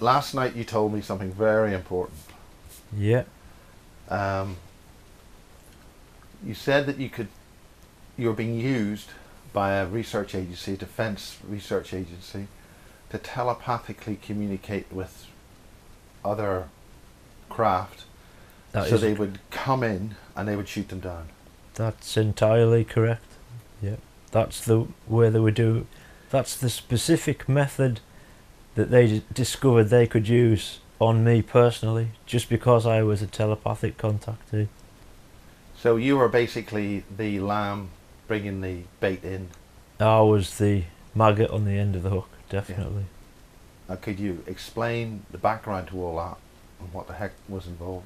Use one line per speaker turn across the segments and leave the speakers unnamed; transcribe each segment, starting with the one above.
last night you told me something very important.
Yeah.
You said that you were being used by a research agency, a defence research agency, to telepathically communicate with other craft, so they would come in and they would shoot them down.
That's entirely correct. Yeah. That's the way they would do. That's the specific method that they discovered they could use on me personally, just because I was a telepathic contactee.
So you were basically the lamb bringing the bait in.
I was the maggot on the end of the hook, definitely.
Yeah. Could you explain the background to all that and what the heck was involved?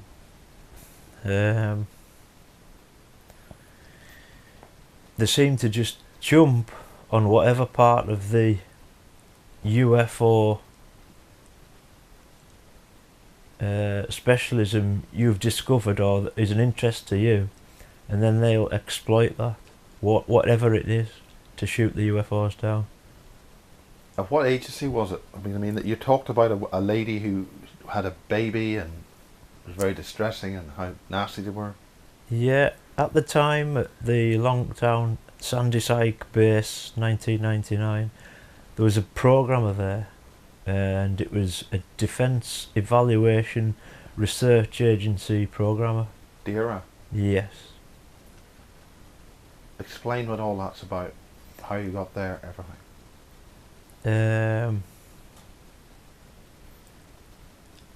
They seemed to just jump on whatever part of the UFO specialism you've discovered or that is an interest to you, and then they'll exploit that, whatever it is, to shoot the UFOs down.
Of what agency was it? I mean that you talked about a lady who had a baby and it was very distressing and how nasty they were.
Yeah, at the time at the Longtown Sandysike base, 1999, there was a programmer there, and it was a Defence Evaluation Research Agency programmer.
DERA?
Yes.
Explain what all that's about, how you got there, everything.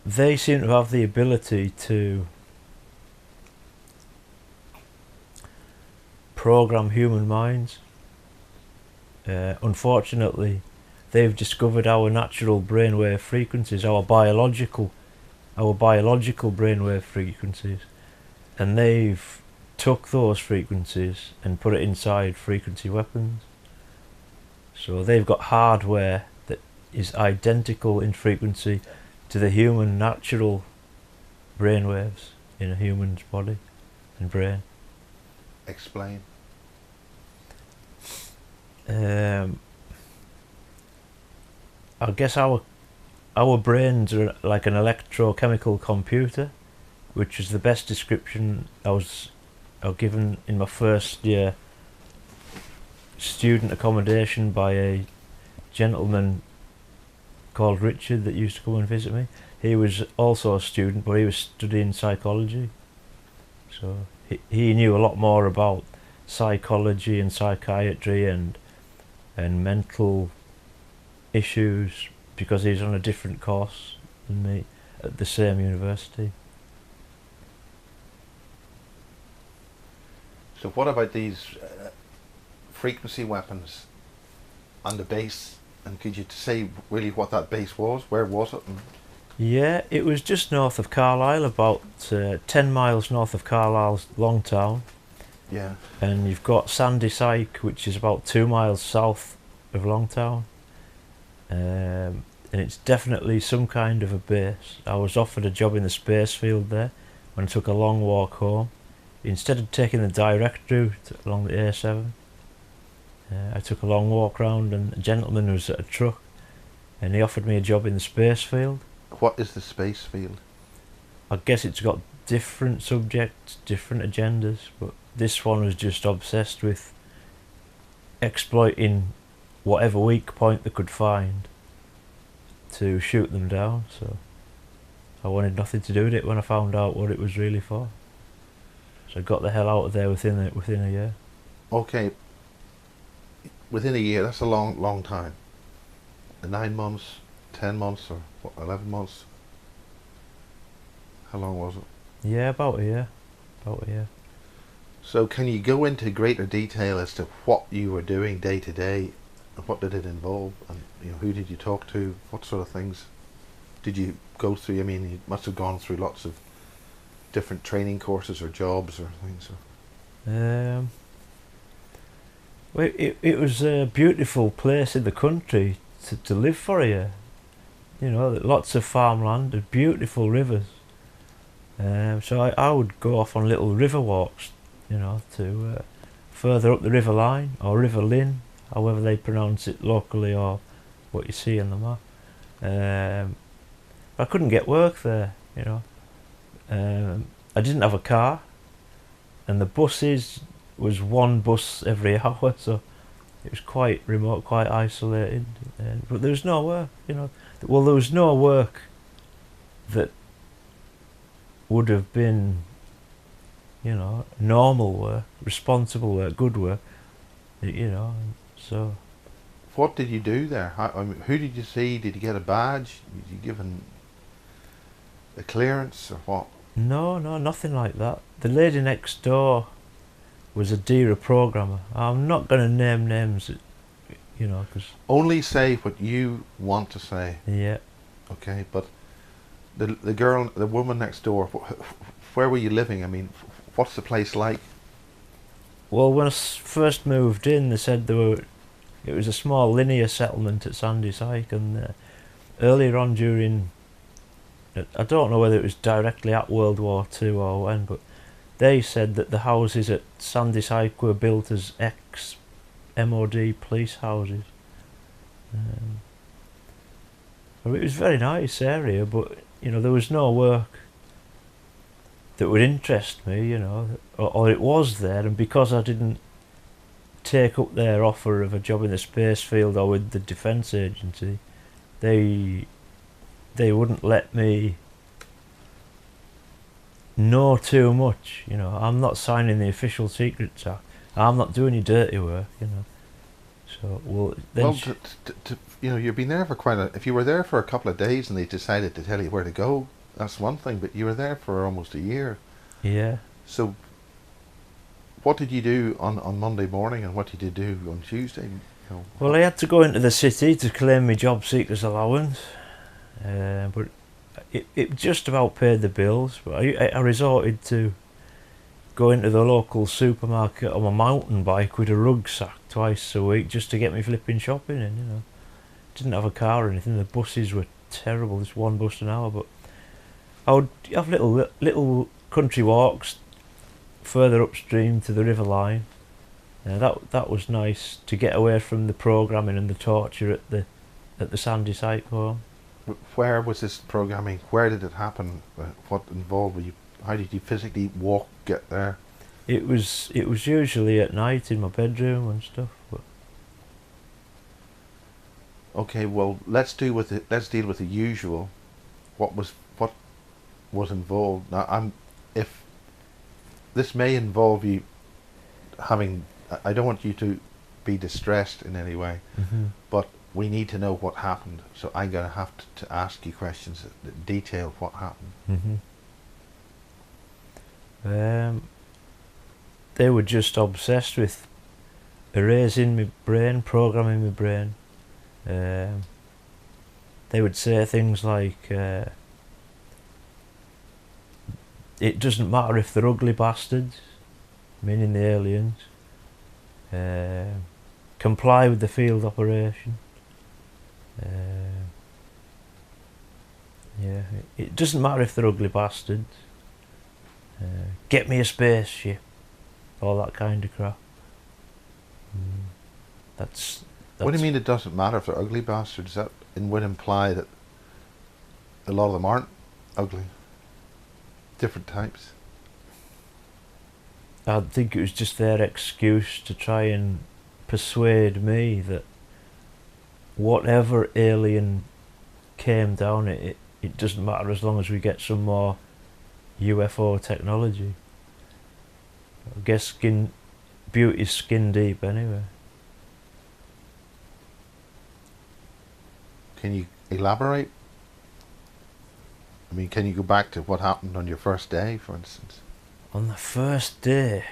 They seem to have the ability to program human minds. Unfortunately, they've discovered our natural brainwave frequencies, our biological brainwave frequencies, and they've took those frequencies and put it inside frequency weapons. So they've got hardware that is identical in frequency to the human natural brainwaves in a human's body and brain.
Explain.
I guess our brains are like an electrochemical computer, which is the best description I was given in my first year student accommodation by a gentleman called Richard that used to come and visit me. He was also a student, but he was studying psychology, so he knew a lot more about psychology and psychiatry and mental issues because he's on a different course than me at the same university.
So what about these frequency weapons on the base, and could you say really what that base was? Where was it?
Yeah, it was just north of Carlisle, about 10 miles north of Carlisle's Longtown.
Yeah.
And you've got Sandysike, which is about 2 miles south of Longtown. And it's definitely some kind of a base. I was offered a job in the space field there when I took a long walk home. Instead of taking the direct route along the A7, I took a long walk round, and a gentleman was at a truck and he offered me a job in the space field.
What is the space field?
I guess it's got different subjects, different agendas, but this one was just obsessed with exploiting whatever weak point they could find to shoot them down. So I wanted nothing to do with it when I found out what it was really for. So I got the hell out of there within a year.
Okay. Within a year, that's a long time. 9 months, 10 months, or what, 11 months? How long was it?
Yeah, about a year.
So can you go into greater detail as to what you were doing day to day, and what did it involve, and who did you talk to, what sort of things did you go through? I mean, you must have gone through lots of different training courses or jobs or things.
Well, it was a beautiful place in the country to live for a year. Lots of farmland and beautiful rivers. So I would go off on little river walks, to further up the river line, or River Lynn, however they pronounce it locally, or what you see on the map. I couldn't get work there, I didn't have a car, and the buses was one bus every hour, so it was quite remote, quite isolated. But there was no work, Well, there was no work that would have been, normal work, responsible work, good work, so.
What did you do there? Who did you see? Did you get a badge? Did you given a clearance or what?
No, nothing like that. The lady next door was a DERA programmer. I'm not going to name names, because...
Only say what you want to say.
Yeah.
Okay, but the woman next door, where were you living? I mean, what's the place like?
Well, when I first moved in, they said it was a small linear settlement at Sandysike, and earlier on during... I don't know whether it was directly at World War II or when, but they said that the houses at Sandysike were built as ex-MOD police houses. It was a very nice area, but there was no work that would interest me, or it was there, and because I didn't take up their offer of a job in the space field or with the Defence Agency, they wouldn't let me know too much, I'm not signing the Official Secrets Act, I'm not doing any dirty work, so
you've been there for if you were there for a couple of days and they decided to tell you where to go, that's one thing, but you were there for almost a year.
Yeah.
So what did you do on Monday morning, and what did you do on Tuesday?
Well, I had to go into the city to claim my job seekers allowance, but it just about paid the bills. But I resorted to going to the local supermarket on my mountain bike with a rucksack twice a week just to get me flipping shopping in, Didn't have a car or anything. The buses were terrible, just one bus an hour, but I would have little country walks further upstream to the River Line. That was nice to get away from the programming and the torture at the Sandysike home.
Where was this programming? Where did it happen? What involved? How did you physically get there?
It was usually at night in my bedroom and stuff. But.
Okay, well let's deal with the usual. What was involved? Now if this may involve you having, I don't want you to be distressed in any way, but we need to know what happened. So I'm going to have to ask you questions that detail what happened.
They were just obsessed with erasing my brain, programming my brain. They would say things like, it doesn't matter if they're ugly bastards, meaning the aliens, comply with the field operation. It doesn't matter if they're ugly bastards, get me a spaceship, all that kind of crap. That's
what do you mean it doesn't matter if they're ugly bastards? That would imply that a lot of them aren't ugly. Different types.
I think it was just their excuse to try and persuade me that whatever alien came down, it doesn't matter as long as we get some more UFO technology. I guess beauty's skin deep anyway.
Can you elaborate? I mean, can you go back to what happened on your first day, for instance?
On the first day,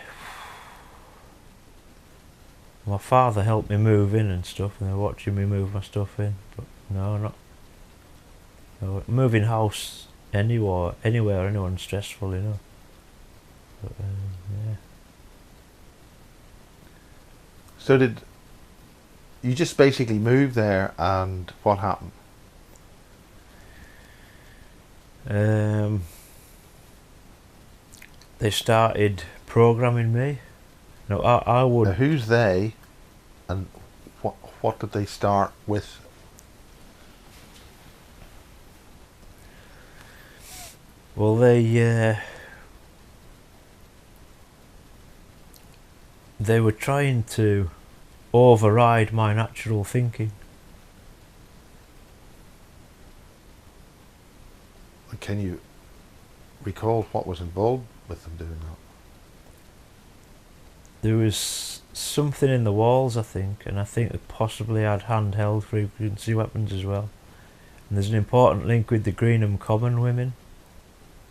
my father helped me move in and stuff, and they were watching me move my stuff in. But no, moving house anywhere, anyone's stressful, But, yeah.
So did you just basically move there, and what happened?
They started programming me. No, I would.
Now, who's they, and what did they start with?
Well, they were trying to override my natural thinking.
Can you recall what was involved with them doing that?
There was something in the walls, I think, and I think they possibly had handheld frequency weapons as well. And there's an important link with the Greenham Common women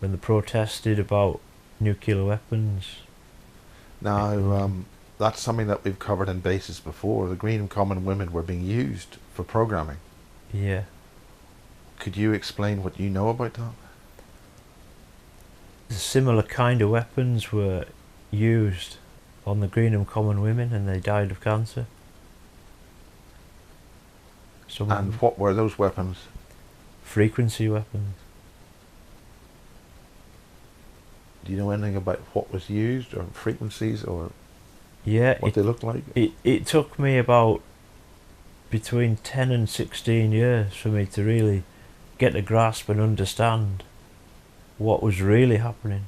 when they protested about nuclear weapons.
Now, that's something that we've covered in bases before. The Greenham Common women were being used for programming.
Yeah.
Could you explain what you know about that?
Similar kind of weapons were used on the Greenham Common women and they died of cancer.
And what were those weapons?
Frequency weapons.
Do you know anything about what was used, or frequencies, or
yeah,
what they looked like?
It took me about between 10 and 16 years for me to really get a grasp and understand what was really happening,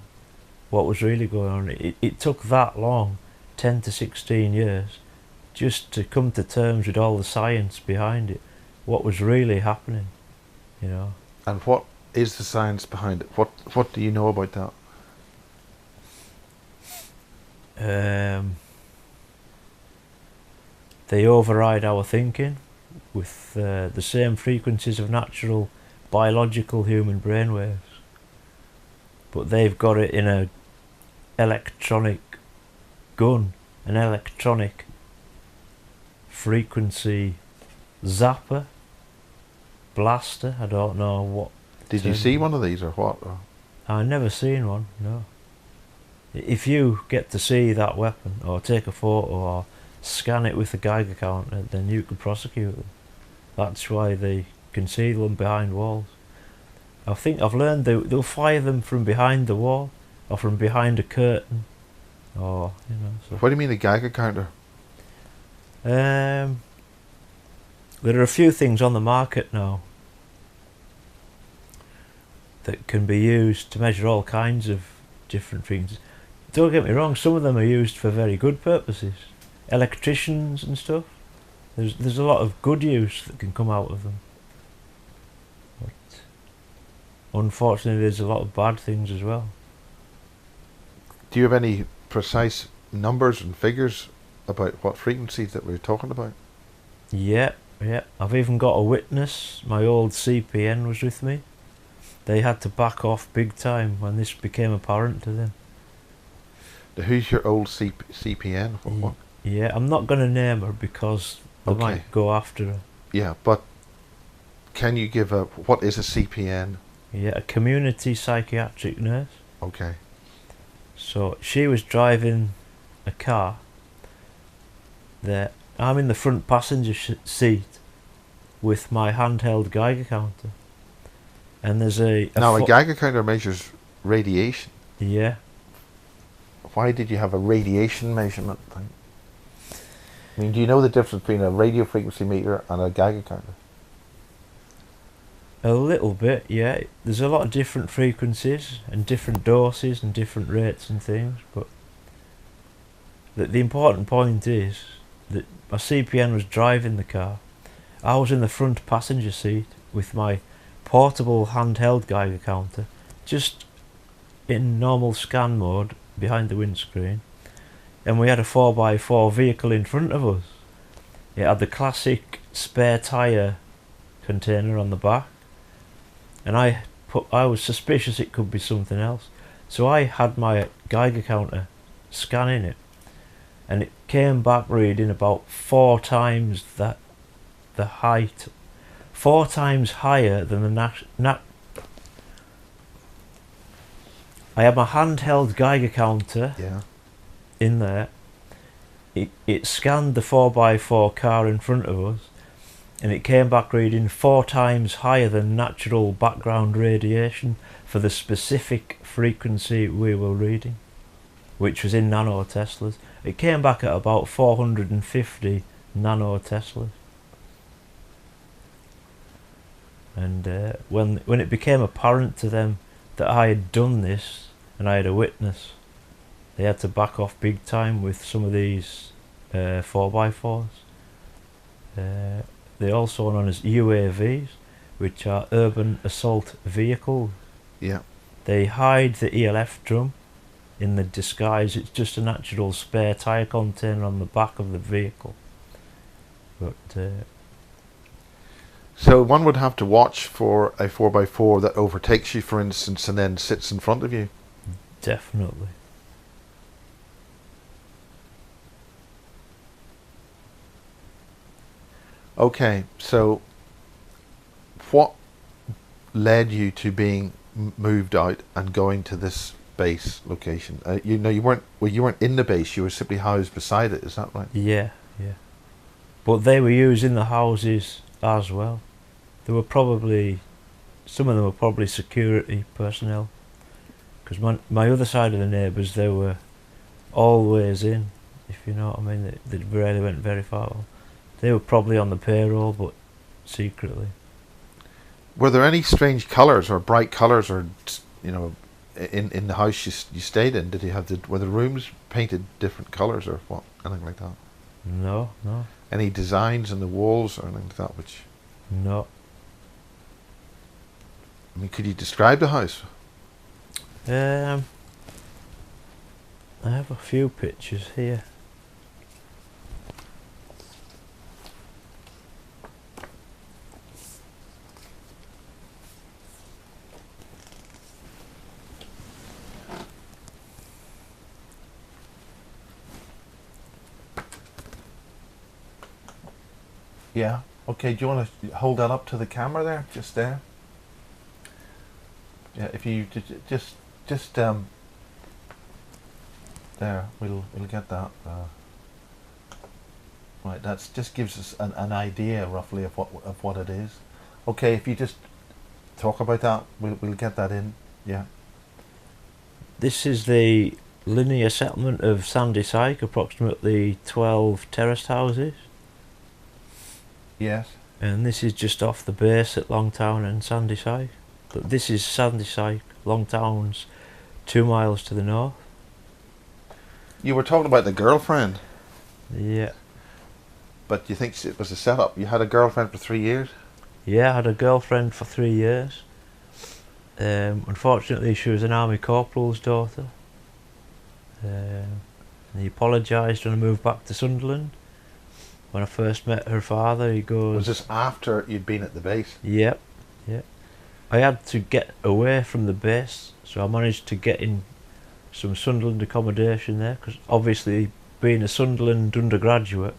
what was really going on. It took that long, 10 to 16 years, just to come to terms with all the science behind it, what was really happening, you know.
And what is the science behind it? What do you know about that?
They override our thinking with the same frequencies of natural biological human brainwaves, but they've got it in a electronic gun, an electronic frequency zapper, blaster, I don't know what.
Did you see one of these or what? Or?
I've never seen one, no. If you get to see that weapon or take a photo or scan it with a Geiger counter, then you could prosecute them. That's why they conceal them behind walls. I think I've learned they'll fire them from behind the wall or from behind a curtain, or you know. So.
What do you mean a Geiger counter?
There are a few things on the market now that can be used to measure all kinds of different things. Don't get me wrong, some of them are used for very good purposes. Electricians and stuff. There's a lot of good use that can come out of them. But unfortunately there's a lot of bad things as well.
Do you have any precise numbers and figures about what frequencies that we're talking about?
Yeah. I've even got a witness. My old CPN was with me. They had to back off big time when this became apparent to them.
Who's your old CPN? What?
Yeah, I'm not going to name her because they might go after her.
Yeah, but can you give what is a CPN?
Yeah, a community psychiatric nurse.
Okay.
So she was driving a car. I'm in the front passenger seat with my handheld Geiger counter. And there's a
Geiger counter measures radiation.
Yeah.
Why did you have a radiation measurement thing? I mean, do you know the difference between a radio frequency meter and a Geiger counter?
A little bit, yeah. There's a lot of different frequencies and different doses and different rates and things, but the important point is that my CPN was driving the car. I was in the front passenger seat with my portable handheld Geiger counter, just in normal scan mode behind the windscreen, and we had a 4x4 vehicle in front of us. It had the classic spare tyre container on the back, and I was suspicious it could be something else, so I had my Geiger counter scanning it, and it came back reading about 4 times the height, 4 times higher than the I had my handheld Geiger counter in there. It scanned the 4x4 car in front of us, and it came back reading 4 times higher than natural background radiation for the specific frequency we were reading, which was in nanoteslas. It came back at about 450 nanoteslas. And when it became apparent to them that I had done this and I had a witness, they had to back off big time with some of these 4x4s. They're also known as UAVs, which are urban assault vehicles.
Yeah.
They hide the ELF drum in the disguise. It's just a natural spare tyre container on the back of the vehicle. But
so one would have to watch for a 4x4 that overtakes you, for instance, and then sits in front of you.
definitely.
Okay, so what led you to being moved out and going to this base location? You know, you weren't in the base. You were simply housed beside it. Is that right?
Yeah, yeah. But they were using the houses as well. There were probably, some of them were probably security personnel. Because my other side of the neighbours, they were always in, if you know what I mean. They rarely went very far. They were probably on the payroll, but secretly.
Were there any strange colours or bright colours, or you know, in the house you stayed in? Did you have were the rooms painted different colours or what? Anything like that?
No, no.
Any designs on the walls or anything like that? Which,
No.
I mean, could you describe the house?
I have a few pictures here.
Yeah. Okay. Do you want to hold that up to the camera there, just there? Yeah. If you just there, we'll get that. Right. That's just gives us an idea roughly of what it is. Okay. If you just talk about that, we'll get that in. Yeah.
This is the linear settlement of Sandysike, approximately 12 terraced houses.
Yes.
And this is just off the base at Longtown and Sandysike. But this is Sandysike. Longtown's 2 miles to the north.
You were talking about the girlfriend.
Yeah.
But you think it was a setup? You had a girlfriend for 3 years?
Yeah, I had a girlfriend for 3 years. Unfortunately, she was an army corporal's daughter. And he apologised when I moved back to Sunderland. When I first met her father, he goes...
Was this after you'd been at the base?
Yep, yep. I had to get away from the base, so I managed to get in some Sunderland accommodation there, because obviously, being a Sunderland undergraduate,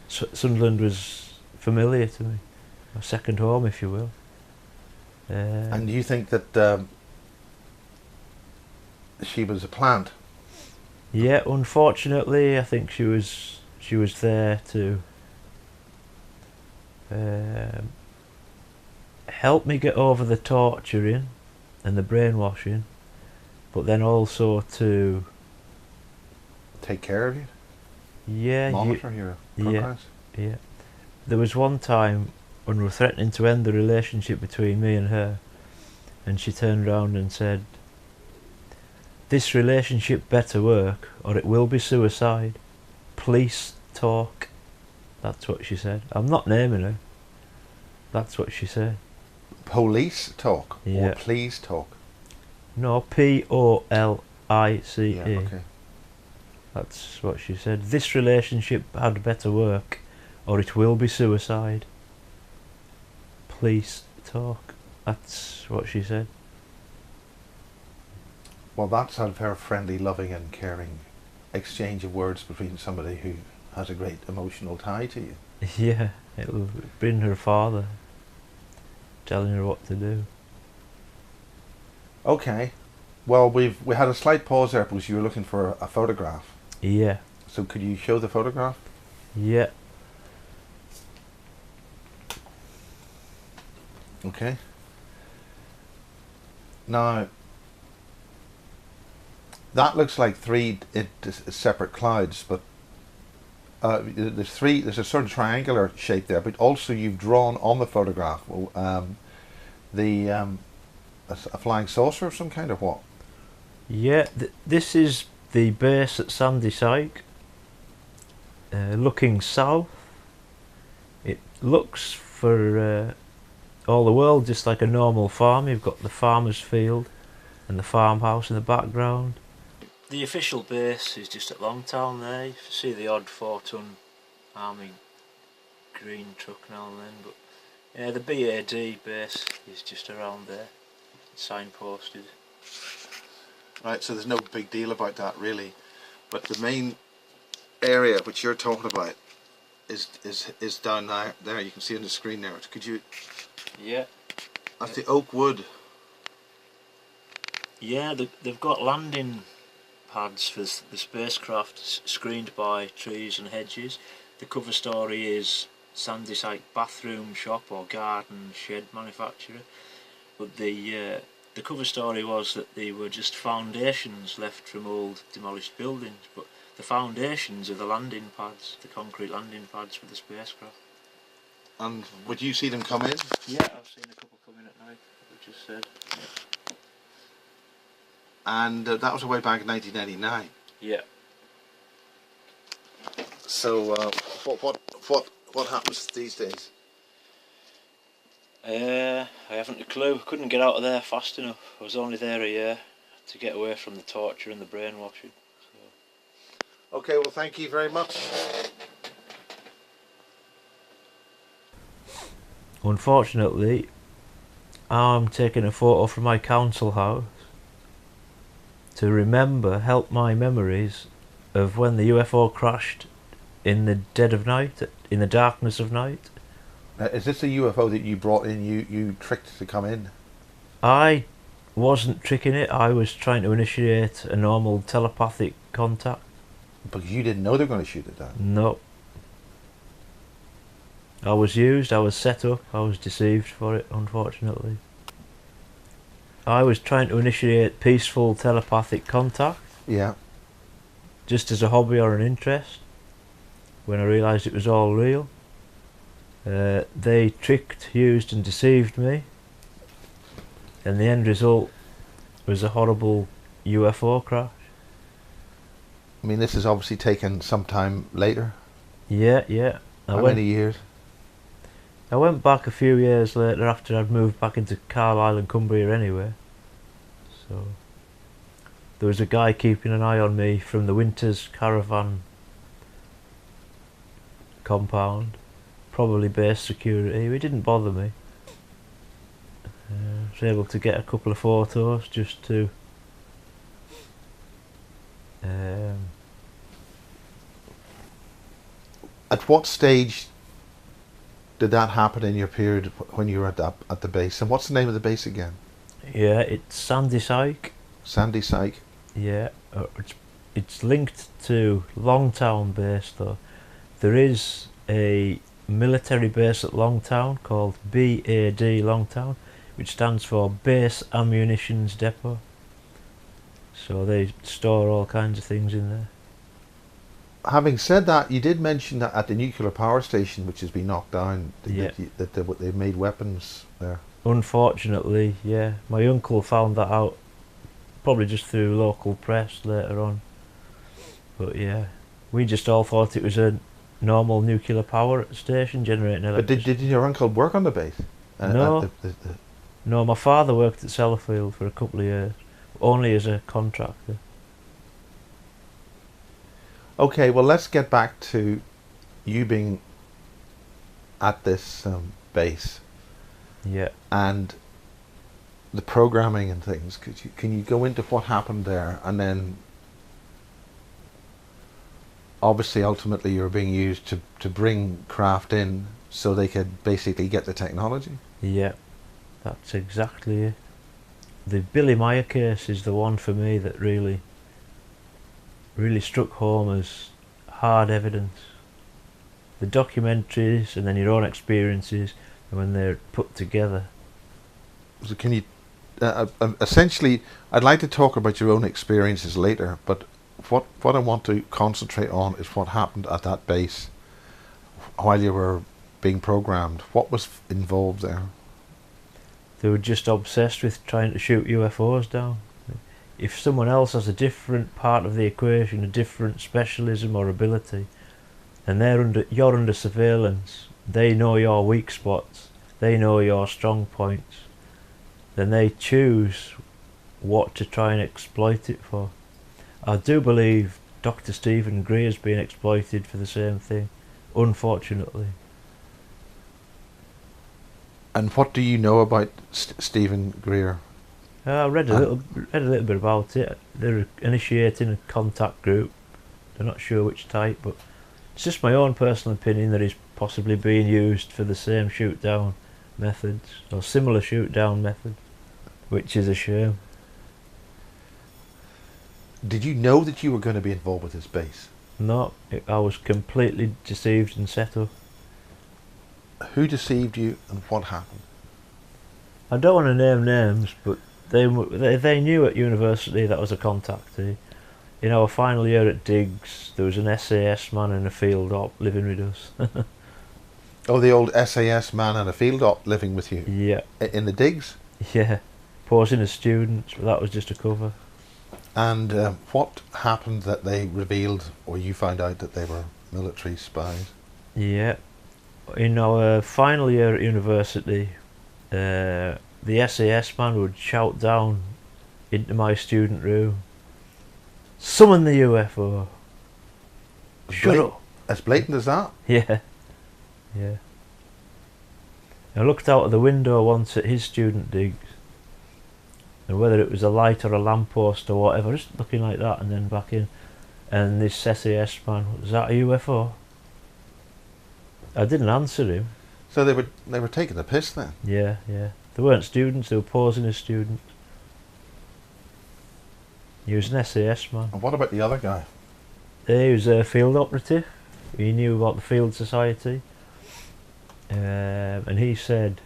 Sunderland was familiar to me. My second home, if you will.
And you think that she was a plant?
Yeah, unfortunately, I think she was there to help me get over the torturing and the brainwashing, but then also to
take care of you?
Yeah,
monitor your progress?
Yeah. There was one time when we were threatening to end the relationship between me and her, and she turned around and said, "This relationship better work or it will be suicide. Please talk." That's what she said. I'm not naming her. That's what she said.
Police talk?
Yeah.
Or please talk?
No, Police.
Yeah, okay.
That's what she said. This relationship had better work or it will be suicide. Please talk. That's what she said.
Well, that's a very friendly, loving and caring exchange of words between somebody who has a great emotional tie to you.
Yeah, it'll been her father telling her what to do.
Okay. Well, we had a slight pause there because you were looking for a photograph.
Yeah.
So could you show the photograph?
Yeah.
Okay. Now, that looks like three separate clouds, but there's a sort of triangular shape there, but also you've drawn on the photograph a flying saucer of some kind, or what?
Yeah, this is the base at Sandysike. Looking south, it looks for all the world just like a normal farm. You've got the farmer's field and the farmhouse in the background. The official base is just at Longtown there. You see the odd 4-ton army green truck now and then, but yeah, the BAD base is just around there, signposted.
Right, so there's no big deal about that really, but the main area which you're talking about is down there. You can see on the screen there. Could you?
Yeah.
That's the oak wood.
Yeah, they've got landing pads for the spacecraft screened by trees and hedges. The cover story is Sandysike bathroom shop or garden shed manufacturer, but the cover story was that they were just foundations left from old demolished buildings, but the foundations are the landing pads, the concrete landing pads for the spacecraft.
And would you see them come in?
Yeah, I've seen a couple come in at night, we just said. Yeah.
And that was way back in 1999.
Yeah.
So what happens these days?
I haven't a clue. Couldn't get out of there fast enough. I was only there a year to get away from the torture and the brainwashing. So.
Okay, well thank you very much.
Unfortunately, I'm taking a photo from my council house to help my memories of when the UFO crashed in the dead of night, in the darkness of night.
Is this a UFO that you brought in, you tricked to come in?
I wasn't tricking it, I was trying to initiate a normal telepathic contact.
Because you didn't know they were going to shoot it down?
No. I was used, I was set up, I was deceived for it, unfortunately. I was trying to initiate peaceful telepathic contact.
Yeah.
Just as a hobby or an interest. When I realised it was all real. They tricked, used and deceived me. And the end result was a horrible UFO crash.
I mean, this is obviously taken some time later.
Yeah.
How many years?
I went back a few years later after I'd moved back into Carlisle and Cumbria anyway. So there was a guy keeping an eye on me from the Winters caravan compound, probably base security. He didn't bother me. I was able to get a couple of photos just to
At what stage did that happen in your period when you were at the base? And what's the name of the base again?
Yeah, it's Sandysike.
Sandysike.
Yeah, it's linked to Longtown base though. There is a military base at Longtown called BAD Longtown, which stands for Base Ammunitions Depot. So they store all kinds of things in there.
Having said that, you did mention that at the nuclear power station, which has been knocked down, that they made weapons there.
Unfortunately, yeah. My uncle found that out probably just through local press later on. But yeah, we just all thought it was a normal nuclear power station generating electricity.
But did your uncle work on the base?
No. No, my father worked at Sellafield for a couple of years, only as a contractor.
Okay, well let's get back to you being at this base.
Yeah.
And the programming and things. Can you go into what happened there, and then obviously ultimately you're being used to bring craft in so they could basically get the technology?
Yeah, that's exactly it. The Billy Meyer case is the one for me that really struck home as hard evidence. The documentaries and then your own experiences, and when they're put together.
So can you essentially, I'd like to talk about your own experiences later, but what I want to concentrate on is what happened at that base while you were being programmed. What was involved there?
They were just obsessed with trying to shoot UFOs down. If someone else has a different part of the equation, a different specialism or ability, and you're under surveillance, they know your weak spots, they know your strong points, then they choose what to try and exploit it for. I do believe Dr. Stephen Greer has been exploited for the same thing, unfortunately.
And what do you know about Stephen Greer?
I read a little bit about it. They're initiating a contact group. They're not sure which type, but it's just my own personal opinion that he's possibly being used for the same shoot down methods or similar shoot down methods, which is a shame.
Did you know that you were going to be involved with this base?
No, I was completely deceived and set up.
Who deceived you and what happened?
I don't want to name names, but they knew at university that I was a contactee. In our final year at Diggs, there was an SAS man and a field op living with us.
Oh, the old SAS man and a field op living with you?
Yeah.
In the digs?
Yeah, posing as students, but that was just a cover.
And what happened that they revealed, or you found out that they were military spies?
Yeah. In our final year at university, the SAS man would shout down into my student room, "Summon the UFO!" Shut up!
As blatant as that?
Yeah. Yeah. I looked out of the window once at his student digs, and whether it was a light or a lamppost or whatever, just looking like that and then back in, and this SAS man, "Was that a UFO?" I didn't answer him.
So they were taking the piss then?
Yeah, yeah. They weren't students, they were posing as students. He was an SAS man.
And what about the other guy?
He was a field operative. He knew about the field society. And he said,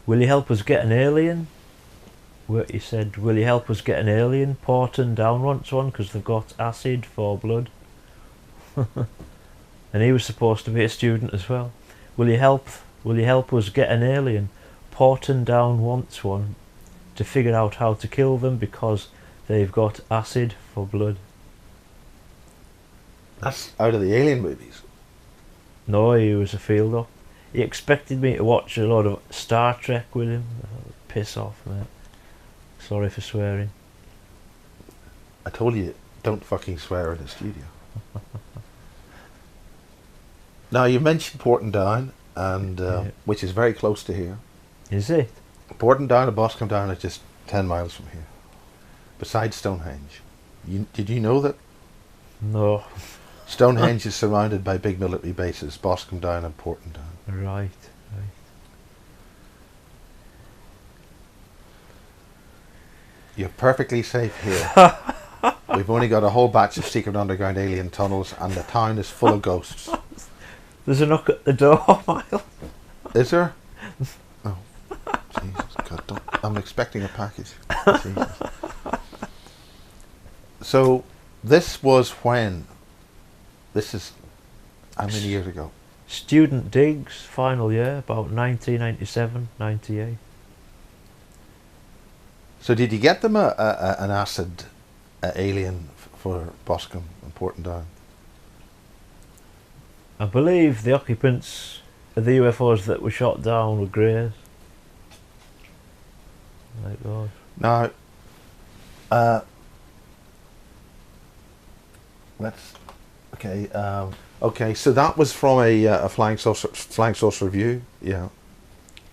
"Will you help us get an alien?" He said, "Will you help us get an alien? Porton down wants one because they've got acid for blood." And he was supposed to be a student as well. Will you help us get an alien? Porton down wants one to figure out how to kill them because they've got acid for blood."
That's out of the alien movies.
No, he was a field op. He expected me to watch a lot of Star Trek with him. Piss off, mate. Sorry for swearing.
I told you, don't fucking swear in the studio. Now, you mentioned Porton Down, and which is very close to here.
Is it?
Porton Down and Boscombe Down are just 10 miles from here, beside Stonehenge. Did you know that?
No.
Stonehenge is surrounded by big military bases, Boscombe Down and Porton Down.
Right, right.
You're perfectly safe here. We've only got a whole batch of secret underground alien tunnels, and the town is full of ghosts.
There's a knock at the door, Miles.
Is there? Oh, Jesus God! I'm expecting a package. Jesus. So, this was when? This is how many years ago?
Student digs, final year, about 1997, 98.
So did you get them an acid alien for Boscombe and Porton Down?
I believe the occupants of the UFOs that were shot down were greys. Like those.
Now, let's. Okay. Okay. So that was from a flying saucer review. Yeah.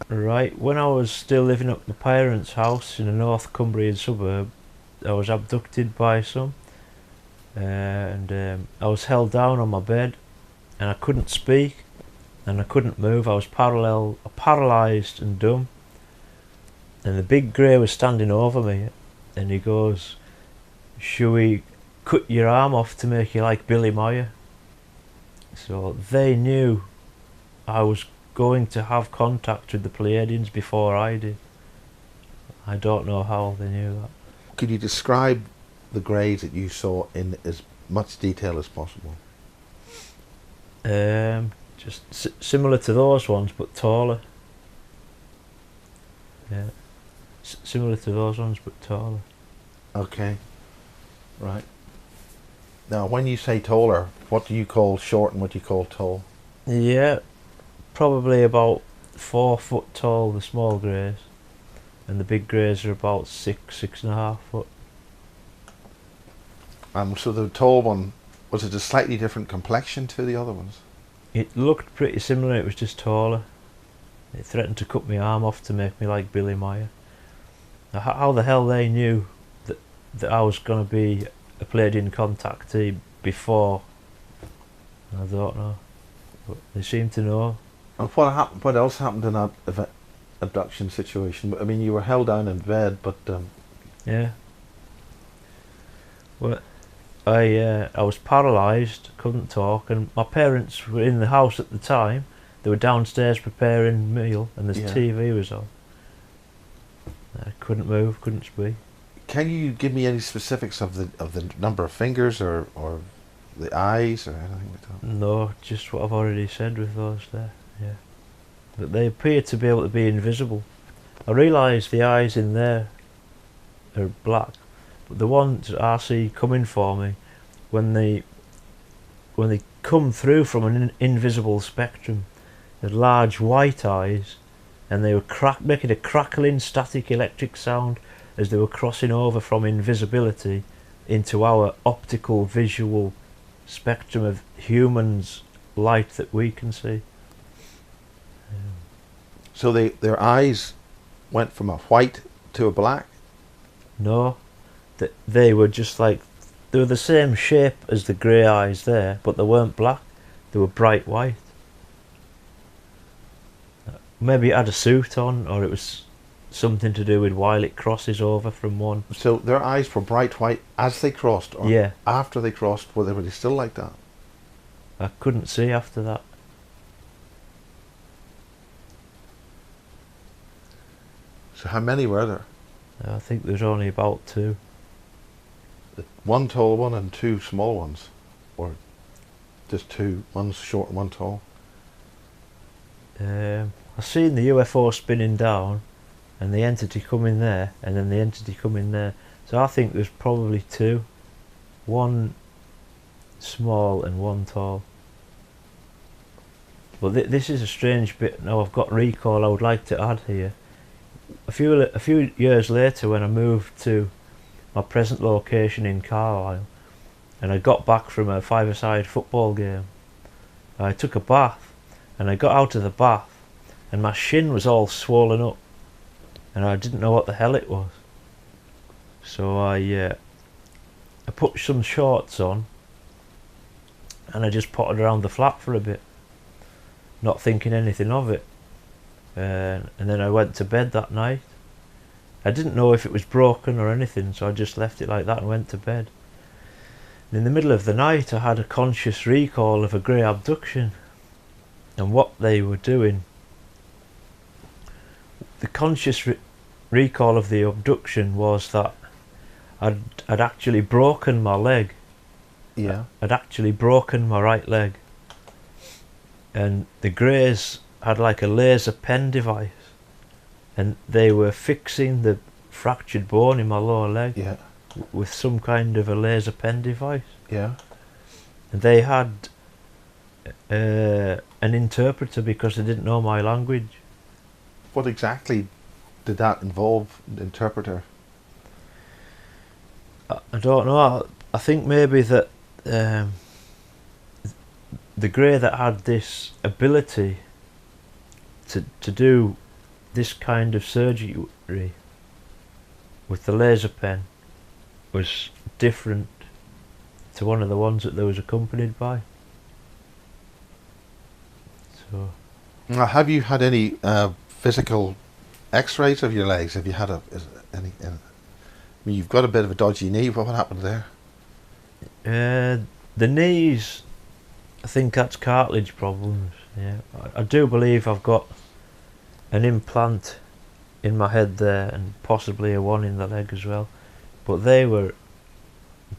Right. When I was still living at my parents' house in a North Cumbrian suburb, I was abducted by some, and I was held down on my bed, and I couldn't speak, and I couldn't move. I was paralysed and dumb. And the big grey was standing over me, and he goes, "Shall we cut your arm off to make you like Billy Moyer?" So they knew I was going to have contact with the Pleiadians before I did. I don't know how they knew that.
Could you describe the greys that you saw in as much detail as possible?
Just similar to those ones, but taller. Yeah. Similar to those ones, but taller.
Okay. Right. Now, when you say taller, what do you call short and what do you call tall?
Yeah, probably about 4 foot tall, the small greys, and the big greys are about 6.5 foot.
So the tall one, was it a slightly different complexion to the other ones?
It looked pretty similar, it was just taller. It threatened to cut my arm off to make me like Billy Meyer. Now, how the hell they knew that I was going to be played in Contactee before, I don't know. But they seem to know.
And what else happened in that abduction situation? I mean, you were held down in bed, but
Yeah. Well, I was paralysed, couldn't talk, and my parents were in the house at the time. They were downstairs preparing a meal, and the
Yeah.
TV was on. I couldn't move, couldn't speak.
can you give me any specifics of the number of fingers or the eyes or anything like that?
No, just what I've already said with those there. Yeah, but they appear to be able to be invisible. I realise the eyes in there are black, but the ones that I see coming for me, when they come through from an invisible spectrum, they're large white eyes, and they were making a crackling static electric sound as they were crossing over from invisibility into our optical visual spectrum of humans' light that we can see.
So their eyes went from a white to a black?
No, they were just like, they were the same shape as the grey eyes there, but they weren't black, they were bright white. Maybe it had a suit on, or it was something to do with while it crosses over from one.
So their eyes were bright white as they crossed, or
Yeah.
after they crossed, were they still like that?
I couldn't see after that.
So how many were there?
I think there's only about two.
One tall one and two small ones? Or just two, one's short and one tall?
I seen the UFO spinning down, and the entity coming there, and then the entity coming there. So I think there's probably two. One small and one tall. But this is a strange bit. Now I've got recall I would like to add here. A few years later, when I moved to my present location in Carlisle, and I got back from a five-a-side football game, I took a bath, and I got out of the bath, and my shin was all swollen up, and I didn't know what the hell it was. So I put some shorts on, and I just potted around the flat for a bit, not thinking anything of it. And then I went to bed that night. I didn't know if it was broken or anything, so I just left it like that and went to bed. And in the middle of the night I had a conscious recall of a grey abduction and what they were doing. The conscious recall of the abduction was that I'd actually broken my leg.
Yeah.
I'd actually broken my right leg, and the greys had like a laser pen device, and they were fixing the fractured bone in my lower leg.
Yeah.
With some kind of a laser pen device.
Yeah.
And they had an interpreter because they didn't know my language.
What exactly did that involve, the interpreter?
I don't know. I think maybe that the grey that had this ability to do this kind of surgery with the laser pen was different to one of the ones that they was accompanied by. So,
Now, have you had any physical X-rays of your legs? Have you had any? I mean, you've got a bit of a dodgy knee. What happened there?
the knees, I think that's cartilage problems. Yeah, I do believe I've got an implant in my head there, and possibly a one in the leg as well. But they were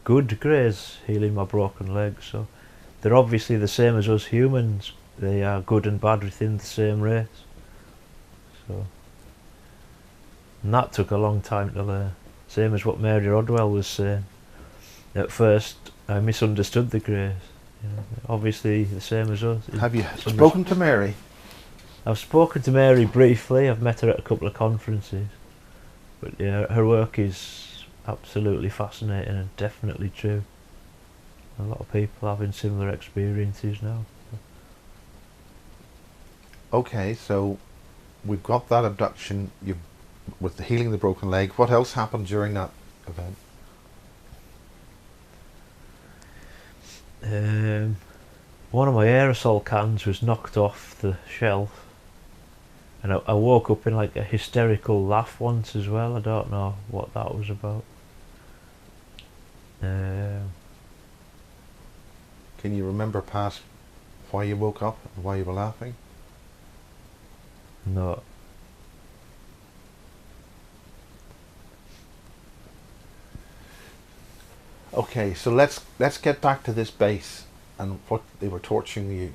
good greys healing my broken leg, so they're obviously the same as us humans. They are good and bad within the same race. So And that took a long time to learn. Same as what Mary Rodwell was saying. At first, I misunderstood the greys. You know, obviously, the same as us.
Have you spoken to Mary?
I've spoken to Mary briefly. I've met her at a couple of conferences. But yeah, her work is absolutely fascinating and definitely true. A lot of people having similar experiences now.
Okay, so we've got that abduction. With the healing the broken leg. What else happened during that event?
One of my aerosol cans was knocked off the shelf, and I woke up in like a hysterical laugh once as well. I don't know what that was about.
Can you remember past why you woke up and why you were laughing?
No.
Okay, so let's get back to this base and what they were torturing you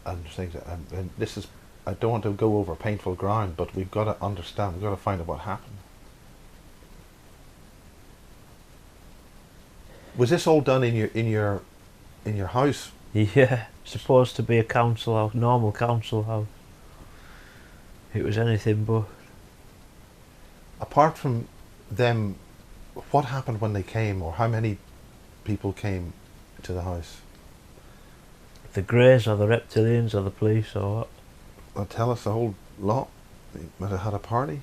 and things. And this is, I don't want to go over painful ground, but we've got to understand. We've got to find out what happened. Was this all done in your house?
Yeah, supposed to be a council house, normal council house. It was anything but.
Apart from them, what happened when they came, or how many people came to the house?
The Greys or the Reptilians or the police or what?
Well, tell us a whole lot. They might have had a party.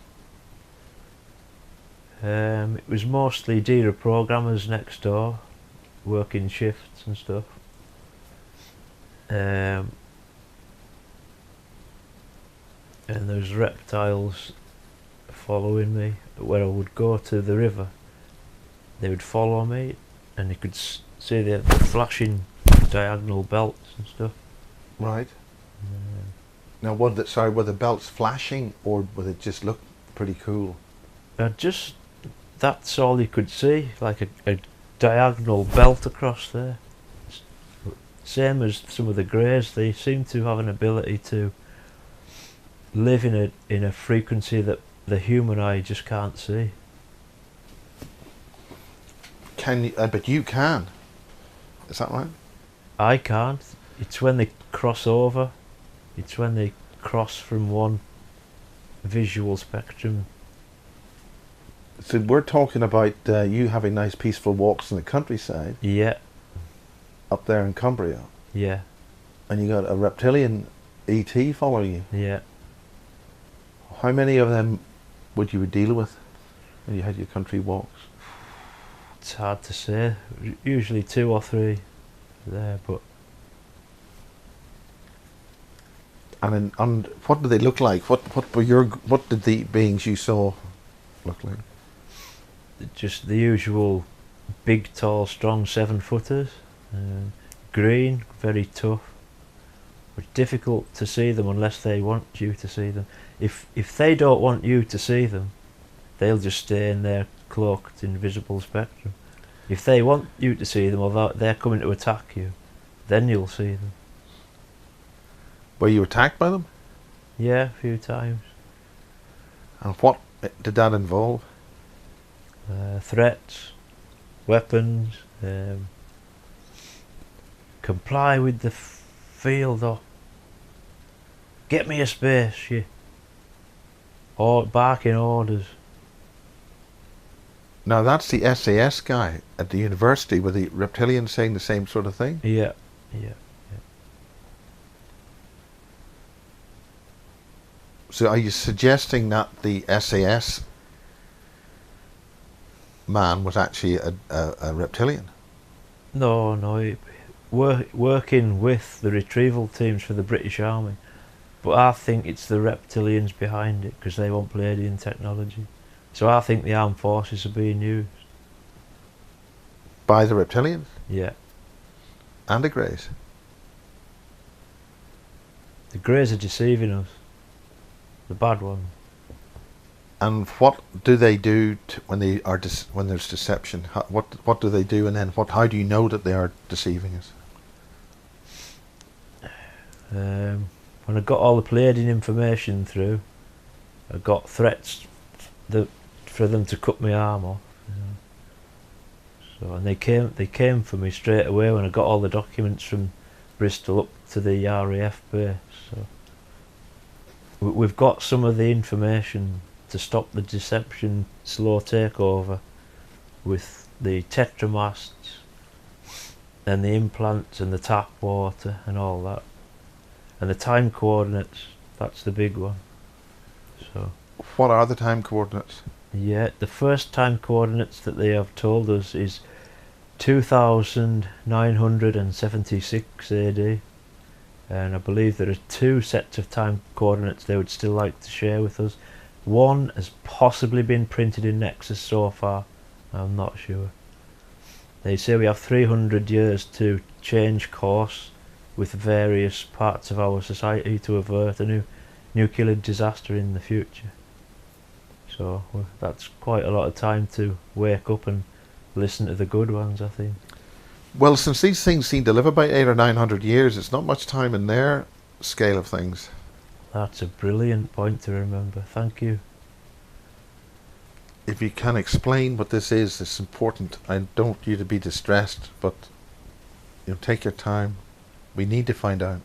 It was mostly DERA programmers next door, working shifts and stuff. And there was reptiles following me. Where I would go to the river, they would follow me, and you could see the flashing diagonal belts and stuff.
Right. Now, were the belts flashing, or would it just look pretty cool?
That's all you could see, like a diagonal belt across there. Same as some of the Greys, they seem to have an ability to live in a frequency that the human eye just can't see.
Can you? But you can. Is that right?
I can't. It's when they cross over. It's when they cross from one visual spectrum.
So we're talking about you having nice peaceful walks in the countryside.
Yeah.
Up there in Cumbria.
Yeah.
And you got a reptilian ET following you.
Yeah.
How many of them would you deal with when you had your country walks?
It's hard to say. Usually 2 or 3 there, but.
And what did they look like? What did the beings you saw look like?
Just the usual big, tall, strong 7-footers. Green, very tough. But difficult to see them unless they want you to see them. If they don't want you to see them, they'll just stay in their cloaked, invisible spectrum. If they want you to see them, or they're coming to attack you, then you'll see them.
Were you attacked by them?
Yeah, a few times.
And what did that involve?
Threats, weapons, comply with the field, or get me a space, or barking orders.
Now that's the SAS guy at the university. Were the Reptilians saying the same sort of thing?
Yeah.
So are you suggesting that the SAS man was actually a reptilian?
No, working with the retrieval teams for the British Army, but I think it's the Reptilians behind it, because they want Palladian technology. So I think the armed forces are being used.
By the Reptilians?
Yeah.
And the Greys?
The Greys are deceiving us. The bad ones.
And what do they do when there's deception? What do they do, and then how do you know that they are deceiving us?
When I got all the Palladian information through, I got threats. The for them to cut my arm off. You know. So, and they came for me straight away when I got all the documents from Bristol up to the RAF base. So we've got some of the information to stop the deception slow takeover with the tetramasts and the implants and the tap water and all that. And the time coordinates, that's the big one. So
What are the time coordinates?
yeah, the first time coordinates that they have told us is 2976 AD, and I believe there are 2 sets of time coordinates they would still like to share with us. One has possibly been printed in Nexus so far, I'm not sure. They say we have 300 years to change course with various parts of our society to avert a new nuclear disaster in the future. So that's quite a lot of time to wake up and listen to the good ones, I think.
Well, since these things seem to live about 800 or 900 years, it's not much time in their scale of things.
That's a brilliant point to remember. Thank you.
If you can explain what this is, it's important. I don't want you to be distressed, but take your time. We need to find out.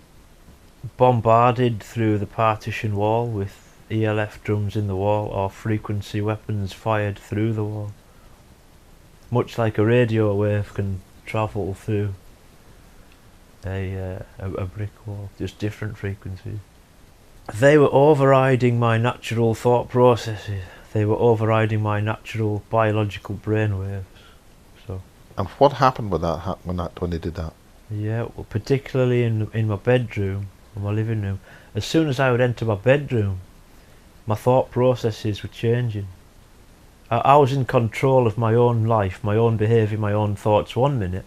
Bombarded through the partition wall with ELF drums in the wall or frequency weapons fired through the wall. Much like a radio wave can travel through a brick wall, just different frequencies. They were overriding my natural thought processes. They were overriding my natural biological brainwaves. So.
And what happened with that when they did that?
Yeah, well, particularly in my bedroom, or my living room. As soon as I would enter my bedroom, my thought processes were changing. I was in control of my own life, my own behaviour, my own thoughts 1 minute,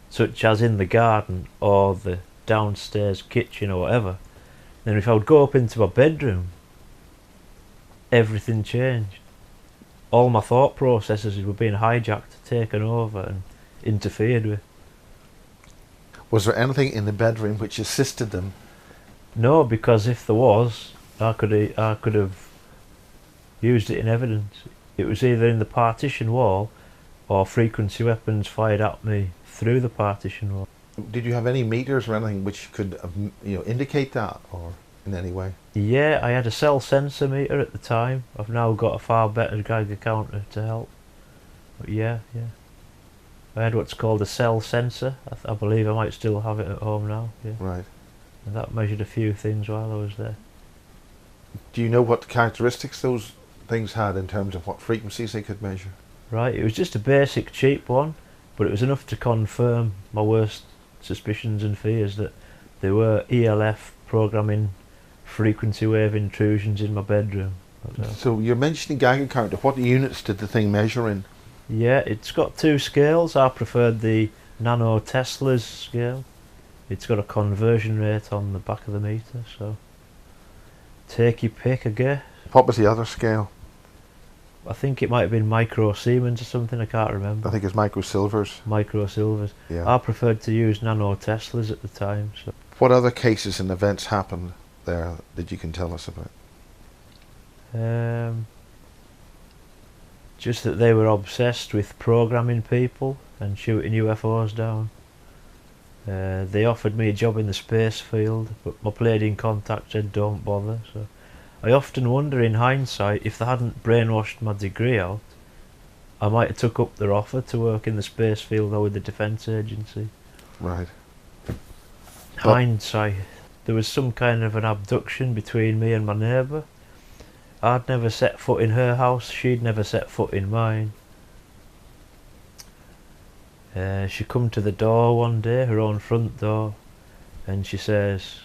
such as in the garden or the downstairs kitchen or whatever. Then if I would go up into my bedroom, everything changed. All my thought processes were being hijacked, taken over and interfered with.
Was there anything in the bedroom which assisted them?
No, because if there was, I could have used it in evidence. It was either in the partition wall or frequency weapons fired at me through the partition wall.
Did you have any meters or anything which could indicate that, or in any way?
Yeah, I had a cell sensor meter at the time. I've now got a far better Geiger counter to help. But yeah. I had what's called a cell sensor. I believe I might still have it at home now. Yeah.
Right.
And that measured a few things while I was there.
Do you know what characteristics those things had in terms of what frequencies they could measure?
Right, it was just a basic cheap one, but it was enough to confirm my worst suspicions and fears that there were ELF programming frequency wave intrusions in my bedroom.
So you're mentioning Geiger counter. What units did the thing measure in?
Yeah, it's got 2 scales. I preferred the nano Teslas scale. It's got a conversion rate on the back of the meter, so take your pick, I guess.
What was the other scale?
I think it might have been micro Siemens or something, I can't remember.
I think it's micro silvers.
Micro silvers.
Yeah.
I preferred to use nano Teslas at the time. So.
What other cases and events happened there that you can tell us about?
Just that they were obsessed with programming people and shooting UFOs down. They offered me a job in the space field, but my Palladian contact said don't bother. So I often wonder in hindsight, if they hadn't brainwashed my degree out, I might have took up their offer to work in the space field or with the Defence Agency.
Right.
Hindsight. There was some kind of an abduction between me and my neighbour. I'd never set foot in her house, she'd never set foot in mine. She come to the door one day, her own front door, and she says,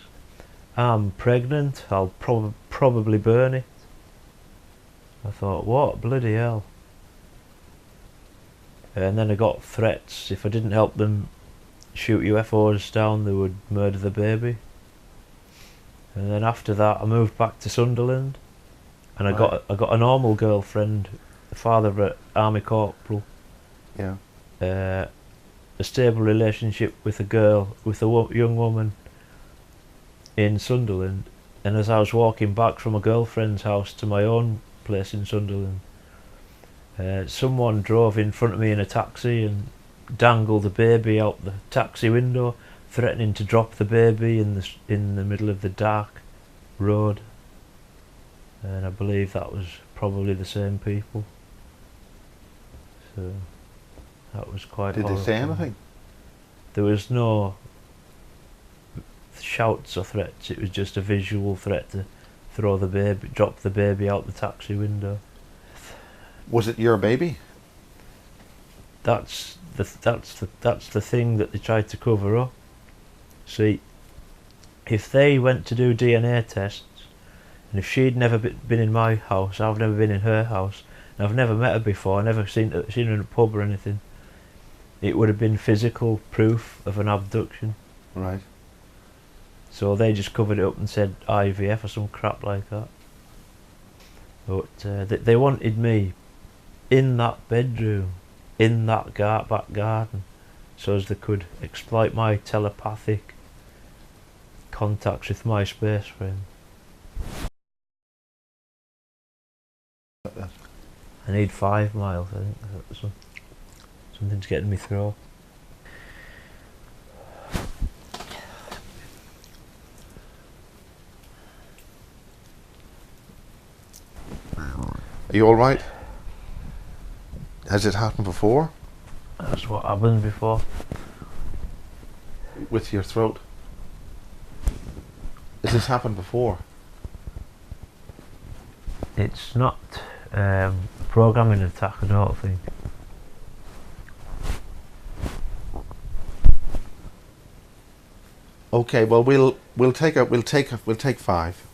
"I'm pregnant, I'll probably burn it." I thought, what, bloody hell. And then I got threats, if I didn't help them shoot UFOs down, they would murder the baby. And then after that I moved back to Sunderland, and I got a normal girlfriend, the father of an army corporal.
Yeah.
A stable relationship with a young woman in Sunderland, and as I was walking back from a girlfriend's house to my own place in Sunderland, Someone drove in front of me in a taxi and dangled the baby out the taxi window, threatening to drop the baby in the middle of the dark road. And I believe that was probably the same people. So that was quite
Did they say anything?
There was no shouts or threats, it was just a visual threat to drop the baby out the taxi window.
Was it your baby?
That's the thing that they tried to cover up. See, if they went to do DNA tests, and if she'd never been in my house, I've never been in her house, and I've never met her before, never seen her in a pub or anything, it would have been physical proof of an abduction.
Right.
So they just covered it up and said IVF or some crap like that. But they wanted me in that bedroom, in that back garden, so as they could exploit my telepathic contacts with my space friend. I need 5 miles, I think. That's something's getting me through.
Are you alright? Has it happened before?
That's what happened before.
With your throat? Has this happened before?
It's not programming attack, I don't think.
Okay, well we'll take 5.